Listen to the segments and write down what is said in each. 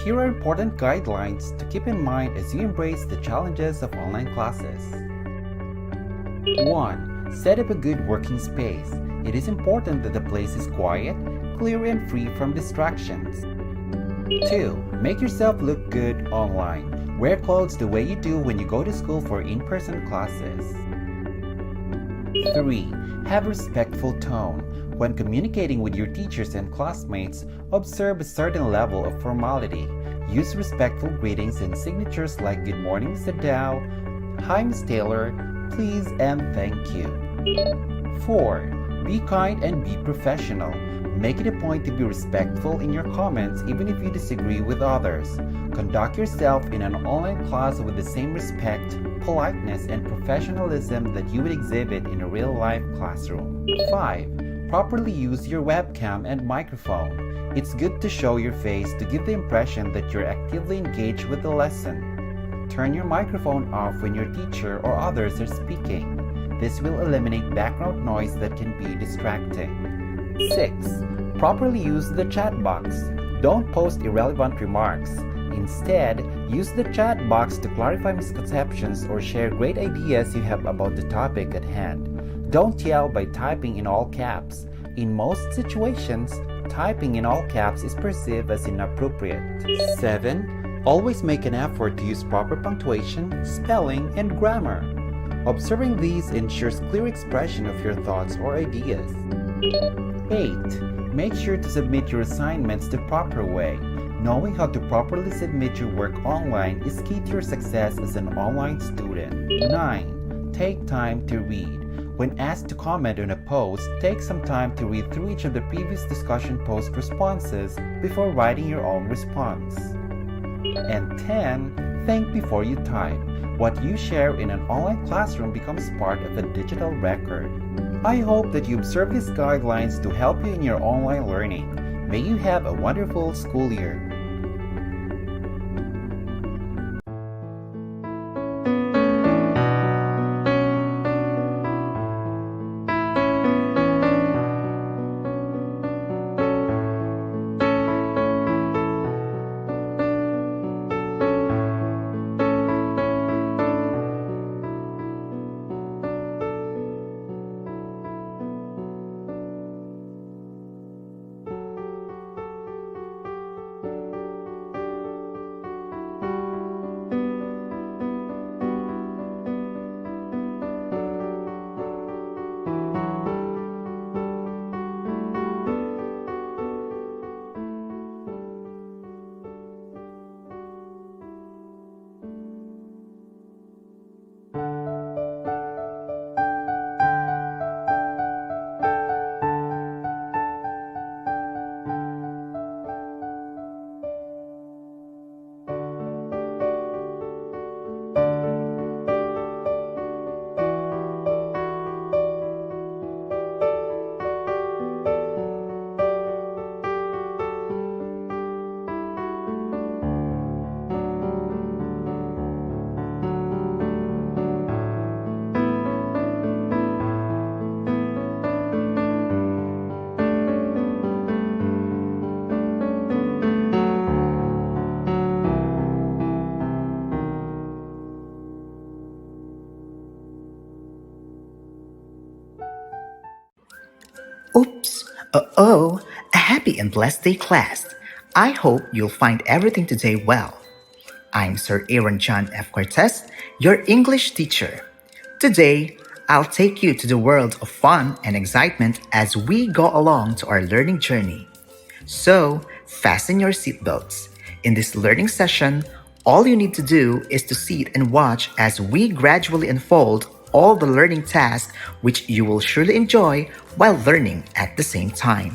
here are important guidelines to keep in mind as you embrace the challenges of online classes. 1. Set up a good working space. It is important that the place is quiet, clear, and free from distractions. 2. Make yourself look good online. Wear clothes the way you do when you go to school for in-person classes. 3. Have a respectful tone. When communicating with your teachers and classmates, observe a certain level of formality. Use respectful greetings and signatures like "Good morning, Mr. Dow," "Hi, Ms. Taylor," "Please," and "Thank you." 4. Be kind and be professional. Make it a point to be respectful in your comments even if you disagree with others. Conduct yourself in an online class with the same respect, politeness, and professionalism that you would exhibit in a real-life classroom. 5. Properly use your webcam and microphone. It's good to show your face to give the impression that you're actively engaged with the lesson. Turn your microphone off when your teacher or others are speaking. This will eliminate background noise that can be distracting. 6. Properly use the chat box. Don't post irrelevant remarks. Instead, use the chat box to clarify misconceptions or share great ideas you have about the topic at hand. Don't yell by typing in all caps. In most situations, typing in all caps is perceived as inappropriate. 7. Always make an effort to use proper punctuation, spelling, and grammar. Observing these ensures clear expression of your thoughts or ideas. 8. Make sure to submit your assignments the proper way. Knowing how to properly submit your work online is key to your success as an online student. 9. Take time to read. When asked to comment on a post, take some time to read through each of the previous discussion post responses before writing your own response. And 10. Think before you type. What you share in an online classroom becomes part of a digital record. I hope that you observe these guidelines to help you in your online learning. May you have a wonderful school year. Oops. Oh, a happy and blessed day, class. I hope you'll find everything today well. I'm Sir Aaron John F. Cortez, your English teacher. Today, I'll take you to the world of fun and excitement as we go along to our learning journey. So, fasten your seatbelts. In this learning session, all you need to do is to sit and watch as we gradually unfold all the learning tasks which you will surely enjoy while learning at the same time.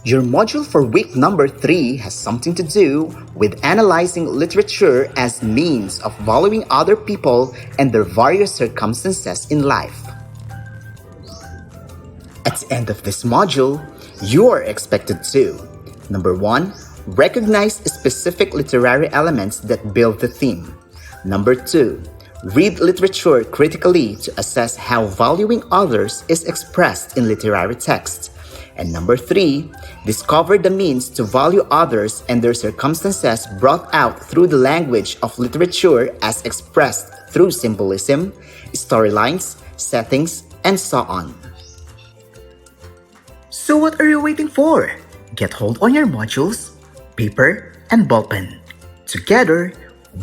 Your module for week number 3 has something to do with analyzing literature as means of valuing other people and their various circumstances in life. At the end of this module, you are expected to: number 1, recognize specific literary elements that build the theme. Number 2, read literature critically to assess how valuing others is expressed in literary text. And number three, discover the means to value others and their circumstances brought out through the language of literature as expressed through symbolism, storylines, settings, and so on. So what are you waiting for? Get hold on your modules, paper, and ballpen. Together,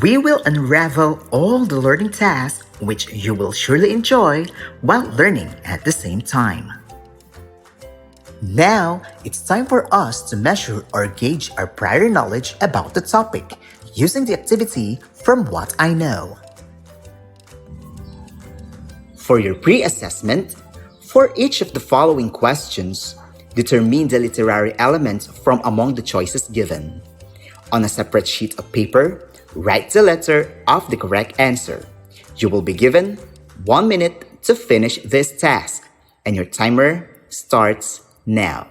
we will unravel all the learning tasks which you will surely enjoy while learning at the same time. Now, it's time for us to measure or gauge our prior knowledge about the topic using the activity from what I know. For your pre-assessment, for each of the following questions, determine the literary element from among the choices given. On a separate sheet of paper, write the letter of the correct answer. You will be given 1 minute to finish this task, and your timer starts now.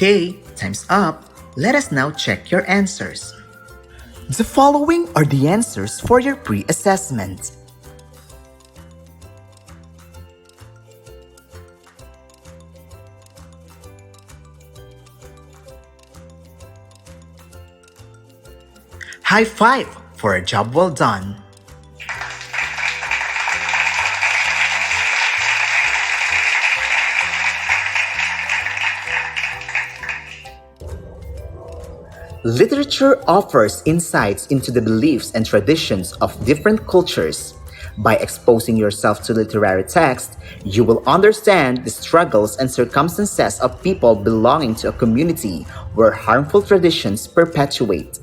Okay, time's up. Let us now check your answers. The following are the answers for your pre-assessment. High five for a job well done. Literature offers insights into the beliefs and traditions of different cultures. By exposing yourself to literary text, you will understand the struggles and circumstances of people belonging to a community where harmful traditions perpetuate.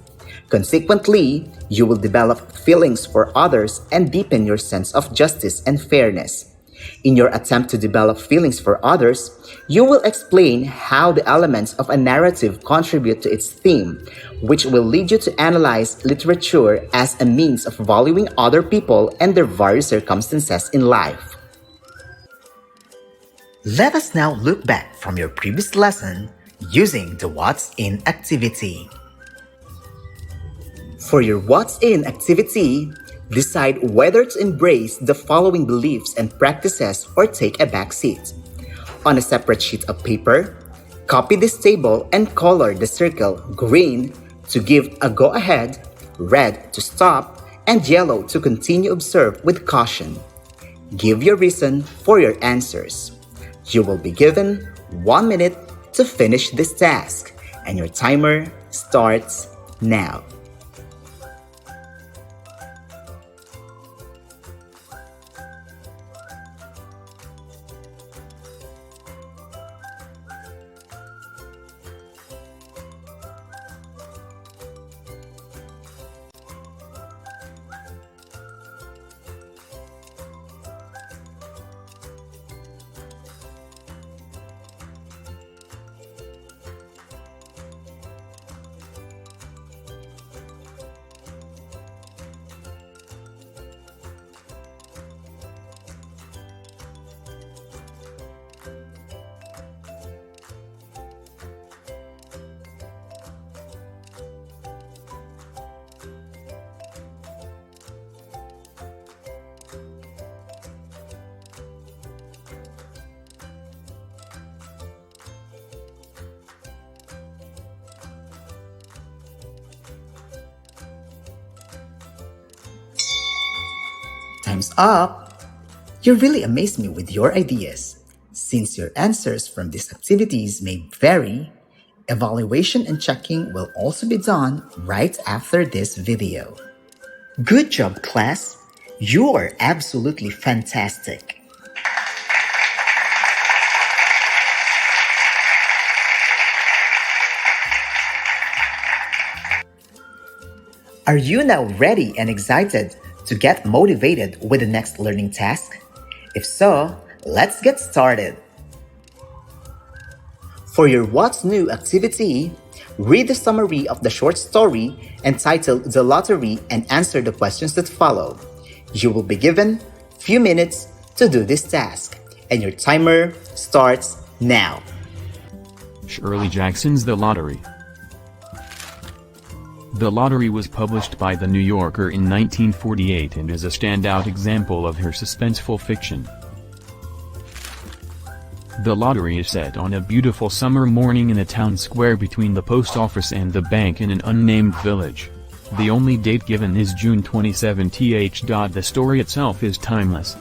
Consequently, you will develop feelings for others and deepen your sense of justice and fairness. In your attempt to develop feelings for others, you will explain how the elements of a narrative contribute to its theme, which will lead you to analyze literature as a means of valuing other people and their various circumstances in life. Let us now look back from your previous lesson using the What's In activity. For your What's In activity, decide whether to embrace the following beliefs and practices or take a back seat. On a separate sheet of paper, copy this table and color the circle green to give a go ahead, red to stop, and yellow to continue observe with caution. Give your reason for your answers. You will be given 1 minute to finish this task, and your timer starts now. Time's up. You really amaze me with your ideas. Since your answers from these activities may vary, evaluation and checking will also be done right after this video. Good job, class! You are absolutely fantastic! Are you now ready and excited to get motivated with the next learning task? If so, let's get started. For your What's New activity, read the summary of the short story entitled The Lottery and answer the questions that follow. You will be given a few minutes to do this task, and your timer starts now. Shirley Jackson's The Lottery. The Lottery was published by The New Yorker in 1948 and is a standout example of her suspenseful fiction. The Lottery is set on a beautiful summer morning in a town square between the post office and the bank in an unnamed village. The only date given is June 27. The story itself is timeless.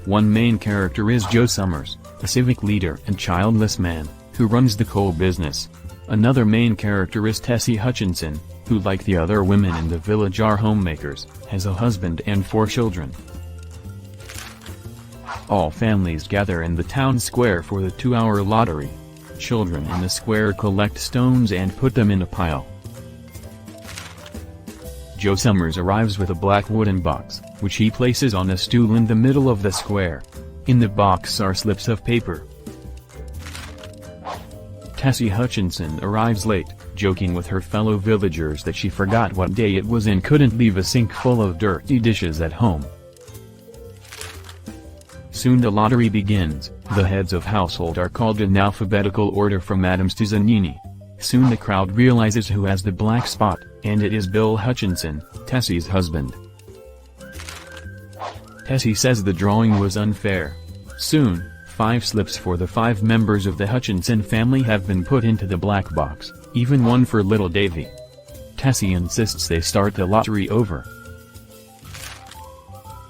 One main character is Joe Summers, a civic leader and childless man, who runs the coal business. Another main character is Tessie Hutchinson, who like the other women in the village are homemakers, has a husband and 4 children. All families gather in the town square for the 2-hour lottery. Children in the square collect stones and put them in a pile. Joe Summers arrives with a black wooden box, which he places on a stool in the middle of the square. In the box are slips of paper. Tessie Hutchinson arrives late, joking with her fellow villagers that she forgot what day it was and couldn't leave a sink full of dirty dishes at home. Soon the lottery begins. The heads of household are called in alphabetical order from Adams to Zanini. Soon the crowd realizes who has the black spot, and it is Bill Hutchinson, Tessie's husband. Tessie says the drawing was unfair. Soon, 5 slips for the 5 members of the Hutchinson family have been put into the black box, even one for little Davy. Tessie insists they start the lottery over.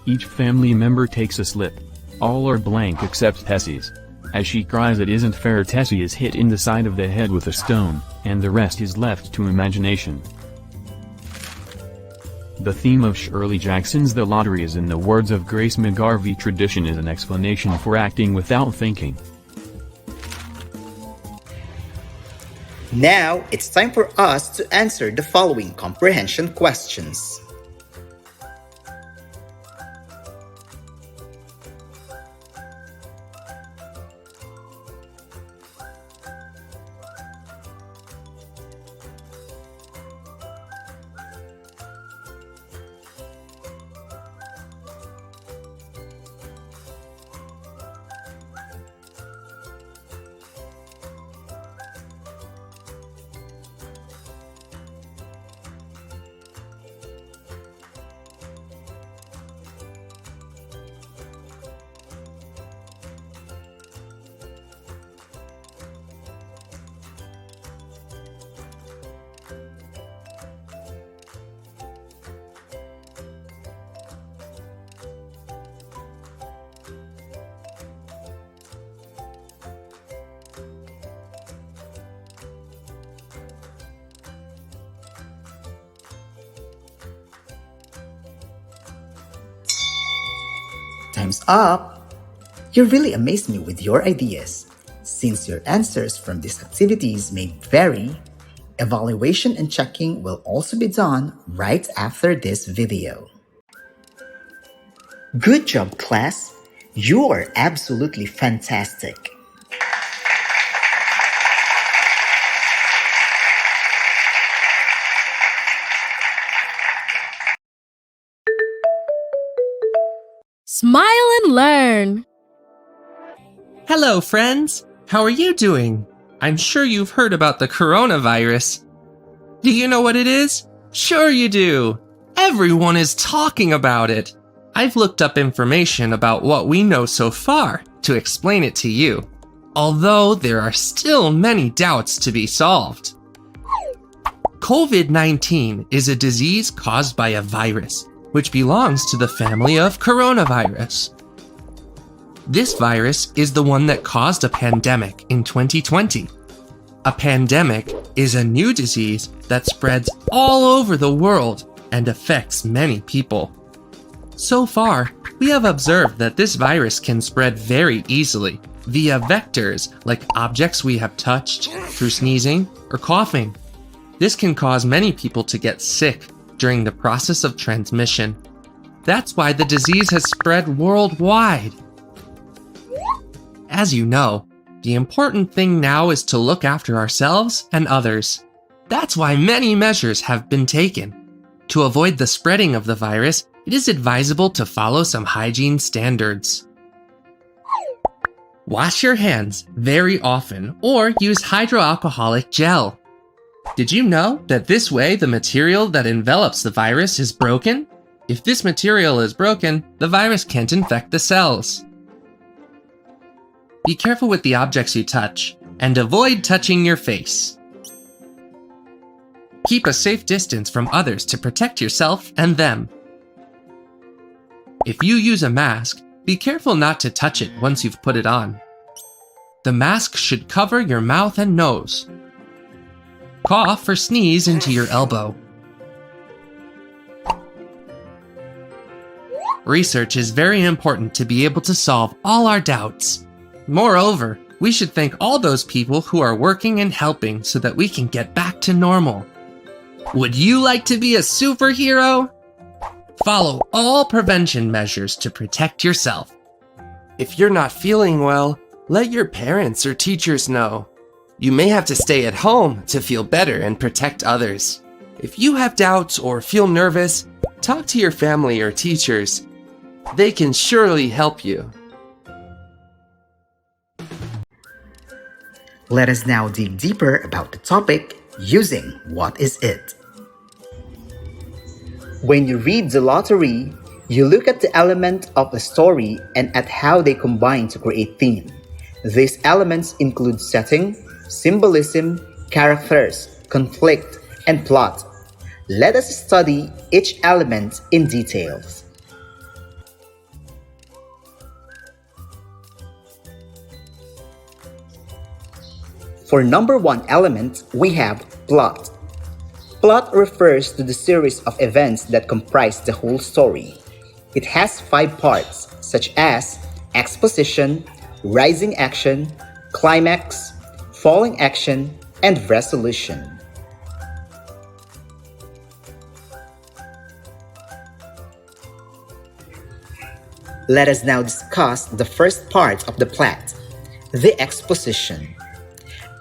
Each family member takes a slip. All are blank except Tessie's. As she cries it isn't fair, Tessie is hit in the side of the head with a stone, and the rest is left to imagination. The theme of Shirley Jackson's The Lottery is in the words of Grace McGarvey: tradition is an explanation for acting without thinking. Now, it's time for us to answer the following comprehension questions. Time's up! You really amaze me with your ideas. Since your answers from these activities may vary, evaluation and checking will also be done right after this video. Good job, class! You are absolutely fantastic! Smile and learn! Hello, friends! How are you doing? I'm sure you've heard about the coronavirus. Do you know what it is? Sure you do! Everyone is talking about it! I've looked up information about what we know so far to explain it to you, although there are still many doubts to be solved. COVID-19 is a disease caused by a virus. which belongs to the family of coronavirus. This virus is the one that caused a pandemic in 2020. A pandemic is a new disease that spreads all over the world and affects many people. So far, we have observed that this virus can spread very easily via vectors like objects we have touched, through sneezing or coughing. This can cause many people to get sick during the process of transmission. That's why the disease has spread worldwide. As you know, the important thing now is to look after ourselves and others. That's why many measures have been taken. To avoid the spreading of the virus, it is advisable to follow some hygiene standards. Wash your hands very often or use hydroalcoholic gel. Did you know that this way the material that envelops the virus is broken? If this material is broken, the virus can't infect the cells. Be careful with the objects you touch, and avoid touching your face. Keep a safe distance from others to protect yourself and them. If you use a mask, be careful not to touch it once you've put it on. The mask should cover your mouth and nose. Cough or sneeze into your elbow. Research is very important to be able to solve all our doubts. Moreover, we should thank all those people who are working and helping so that we can get back to normal. Would you like to be a superhero? Follow all prevention measures to protect yourself. If you're not feeling well, let your parents or teachers know. You may have to stay at home to feel better and protect others. If you have doubts or feel nervous, talk to your family or teachers. They can surely help you. Let us now dig deeper about the topic, using what is it? When you read the lottery, you look at the element of the story and at how they combine to create theme. These elements include setting, symbolism, characters, conflict, and plot. Let us study each element in details. For number one element, we have plot. Plot refers to the series of events that comprise the whole story. It has 5 parts, such as exposition, rising action, climax, falling action, and resolution. Let us now discuss the first part of the plot, the exposition.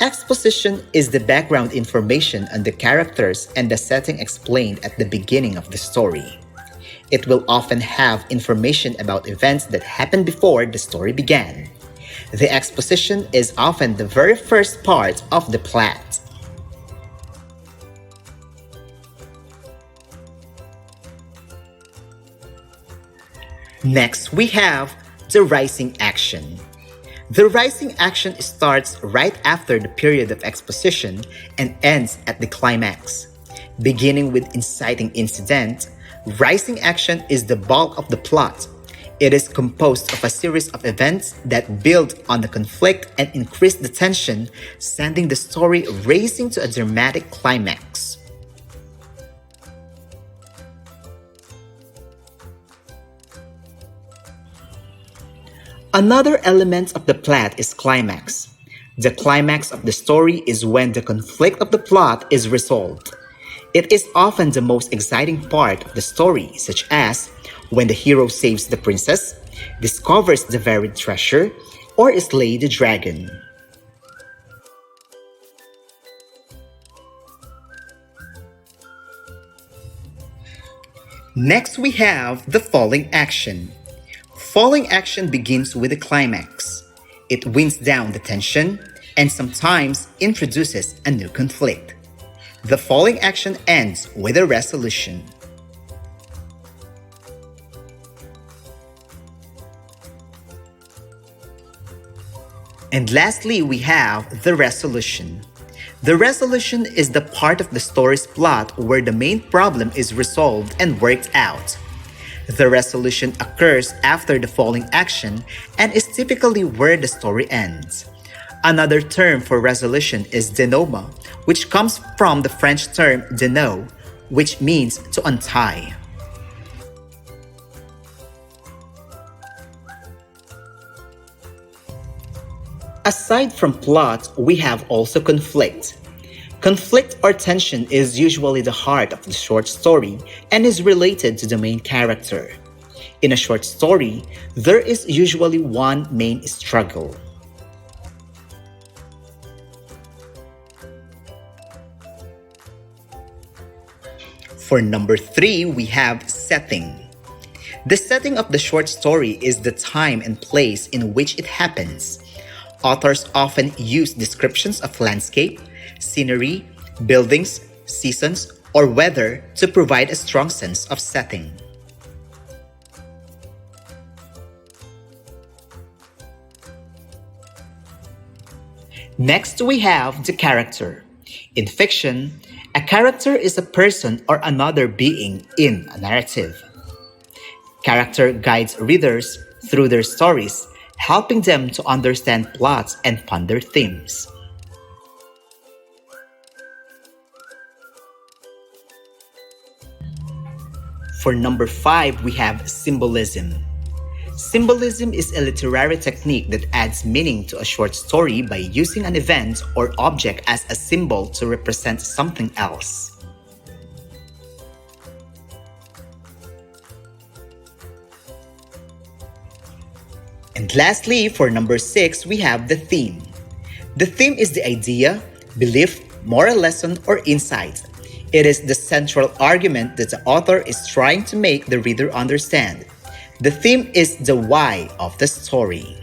Exposition is the background information on the characters and the setting explained at the beginning of the story. It will often have information about events that happened before the story began. The exposition is often the very first part of the plot. Next, we have the rising action. The rising action starts right after the period of exposition and ends at the climax. Beginning with inciting incident, rising action is the bulk of the plot. It is composed of a series of events that build on the conflict and increase the tension, sending the story racing to a dramatic climax. Another element of the plot is climax. The climax of the story is when the conflict of the plot is resolved. It is often the most exciting part of the story, such as when the hero saves the princess, discovers the buried treasure, or slays the dragon. Next, we have the falling action. Falling action begins with a climax. It winds down the tension and sometimes introduces a new conflict. The falling action ends with a resolution. And lastly, we have the resolution. The resolution is the part of the story's plot where the main problem is resolved and worked out. The resolution occurs after the following action and is typically where the story ends. Another term for resolution is denouement, which comes from the French term dénouer, which means to untie. Aside from plot, we have also conflict. Conflict or tension is usually the heart of the short story and is related to the main character. In a short story, there is usually one main struggle. For number 3, we have setting. The setting of the short story is the time and place in which it happens. Authors often use descriptions of landscape, scenery, buildings, seasons, or weather to provide a strong sense of setting. Next, we have the character. In fiction, a character is a person or another being in a narrative. Character guides readers through their stories, helping them to understand plots and ponder themes. For number 5, we have symbolism. Symbolism is a literary technique that adds meaning to a short story by using an event or object as a symbol to represent something else. And lastly, for number 6, we have the theme. The theme is the idea, belief, moral lesson, or insight. It is the central argument that the author is trying to make the reader understand. The theme is the why of the story.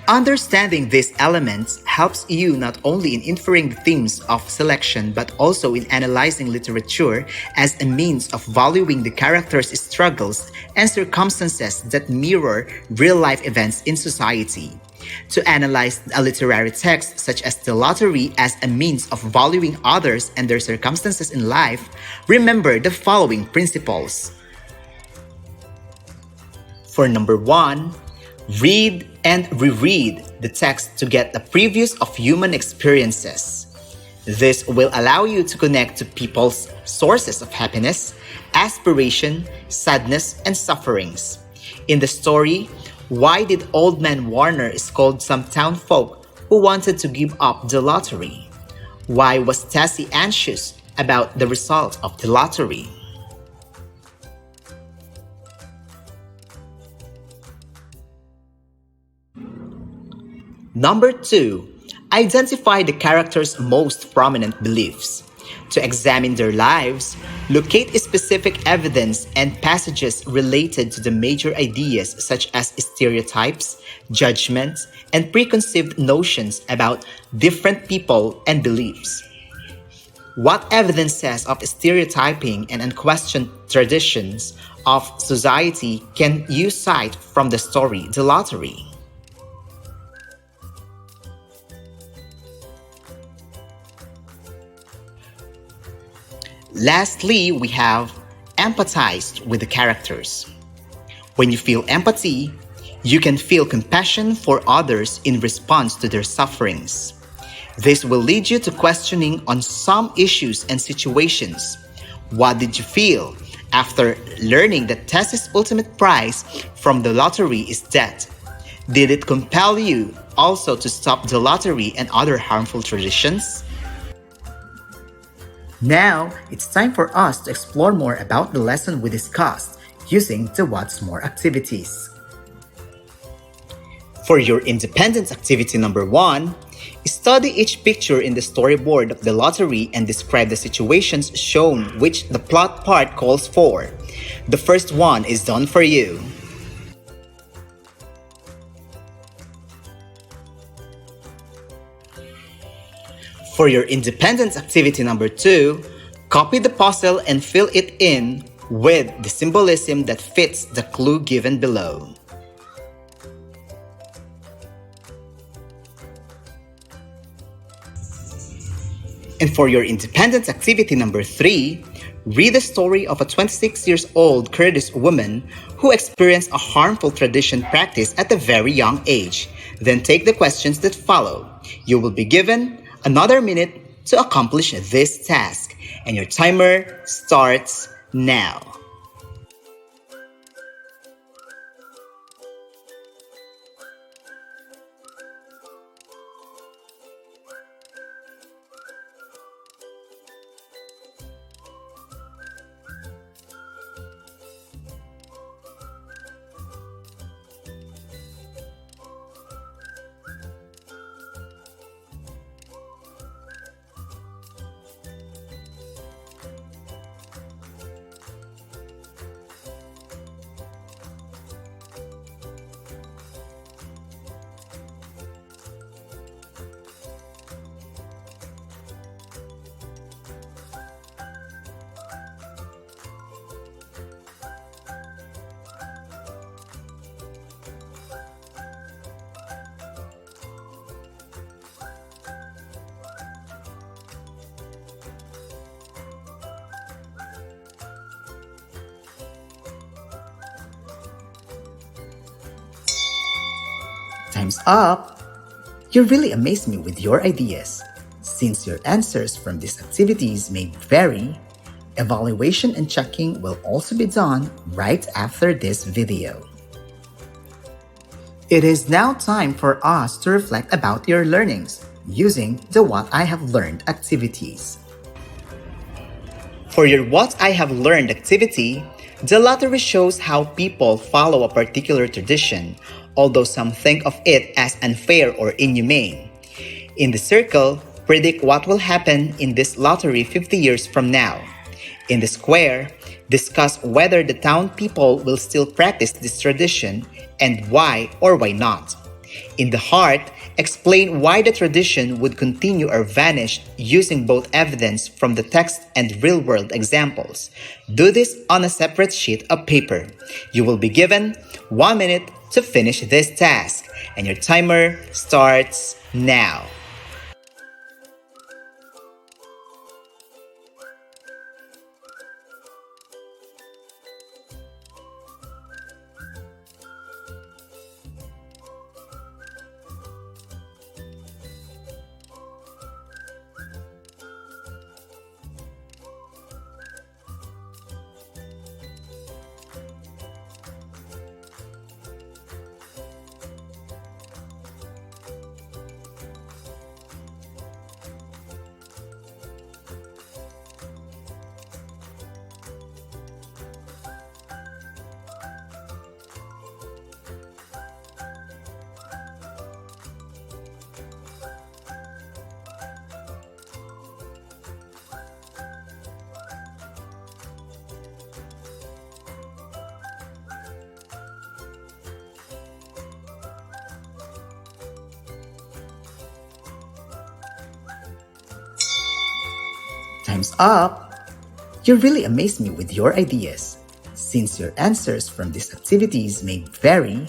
Understanding these elements helps you not only in inferring the themes of selection but also in analyzing literature as a means of valuing the characters' struggles and circumstances that mirror real-life events in society. To analyze a literary text such as the lottery as a means of valuing others and their circumstances in life, remember the following principles. For number 1, read and reread the text to get a preview of human experiences. This will allow you to connect to people's sources of happiness, aspiration, sadness, and sufferings. In the story, why did Old Man Warner scold some town folk who wanted to give up the lottery? Why was Tessie anxious about the result of the lottery? Number 2, identify the characters' most prominent beliefs. To examine their lives, locate specific evidence and passages related to the major ideas such as stereotypes, judgments, and preconceived notions about different people and beliefs. What evidence says of stereotyping and unquestioned traditions of society can you cite from the story The Lottery? Lastly, we have empathize with the characters. When you feel empathy, you can feel compassion for others in response to their sufferings. This will lead you to questioning on some issues and situations. What did you feel after learning that Tessie's ultimate prize from the lottery is death? Did it compel you also to stop the lottery and other harmful traditions? Now, it's time for us to explore more about the lesson we discussed using the What's More activities. For your independence activity number 1, study each picture in the storyboard of the lottery and describe the situations shown which the plot part calls for. The first one is done for you. For your independence activity number 2, copy the puzzle and fill it in with the symbolism that fits the clue given below. And for your independence activity number 3, read the story of a 26 years old Kurdish woman who experienced a harmful tradition practice at a very young age. Then take the questions that follow. You will be given another minute to accomplish this task, and your timer starts now. Time's up! You really amaze me with your ideas. Since your answers from these activities may vary, evaluation and checking will also be done right after this video. It is now time for us to reflect about your learnings using the What I Have Learned activities. For your What I Have Learned activity, the lottery shows how people follow a particular tradition, although some think of it as unfair or inhumane. In the circle, predict what will happen in this lottery 50 years from now. In the square, discuss whether the town people will still practice this tradition and why or why not. In the heart, explain why the tradition would continue or vanish using both evidence from the text and real-world examples. Do this on a separate sheet of paper. You will be given 1 minute to finish this task, and your timer starts now. Time's up! You really amaze me with your ideas. Since your answers from these activities may vary,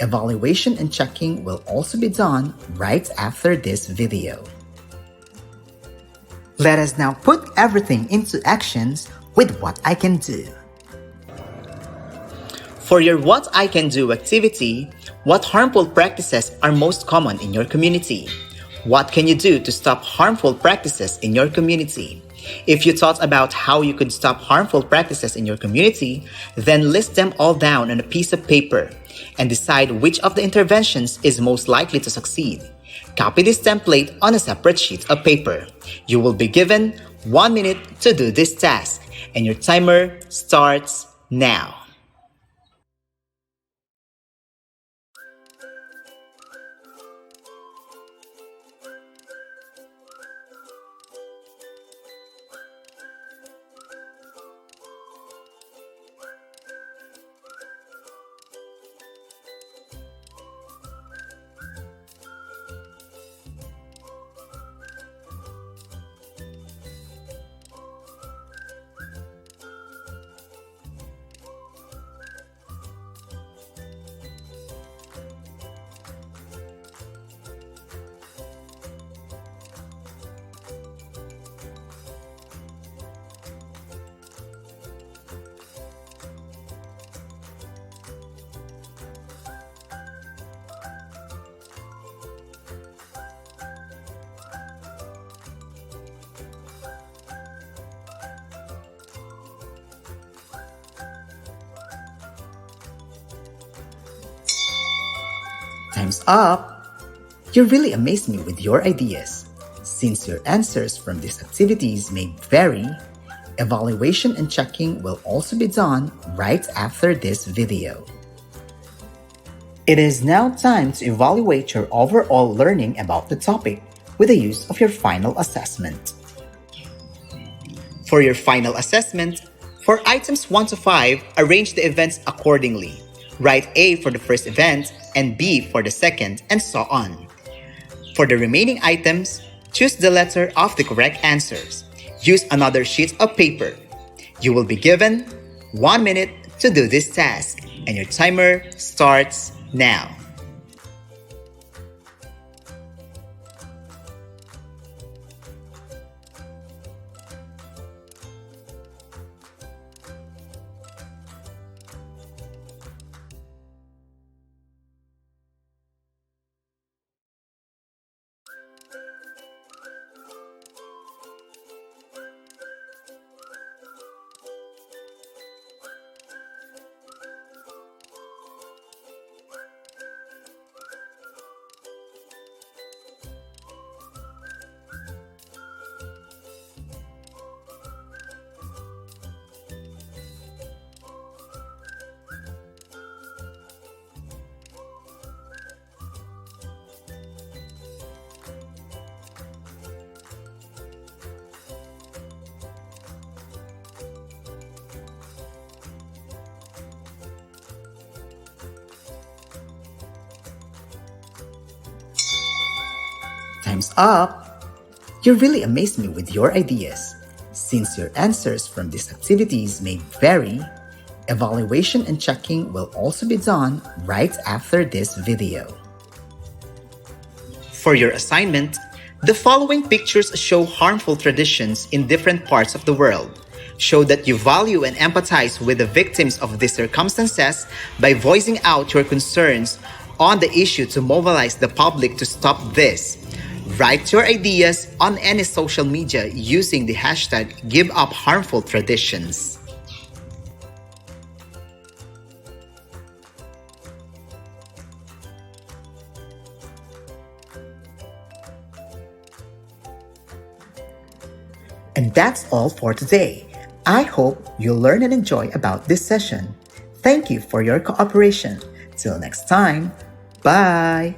evaluation and checking will also be done right after this video. Let us now put everything into actions with What I Can Do. For your What I Can Do activity, what harmful practices are most common in your community? What can you do to stop harmful practices in your community? If you thought about how you could stop harmful practices in your community, then list them all down on a piece of paper and decide which of the interventions is most likely to succeed. Copy this template on a separate sheet of paper. You will be given 1 minute to do this task, and your timer starts now. Time's up! You really amaze me with your ideas. Since your answers from these activities may vary, evaluation and checking will also be done right after this video. It is now time to evaluate your overall learning about the topic with the use of your final assessment. For your final assessment, for items 1 to 5, arrange the events accordingly. Write A for the first event and B for the second, and so on. For the remaining items, choose the letter of the correct answers. Use another sheet of paper. You will be given 1 minute to do this task, and your timer starts now. Time's up! You really amaze me with your ideas. Since your answers from these activities may vary, evaluation and checking will also be done right after this video. For your assignment, the following pictures show harmful traditions in different parts of the world. Show that you value and empathize with the victims of these circumstances by voicing out your concerns on the issue to mobilize the public to stop this. Write your ideas on any social media using the hashtag #GiveUpHarmfulTraditions. And that's all for today. I hope you'll learn and enjoy about this session. Thank you for your cooperation. Till next time, bye!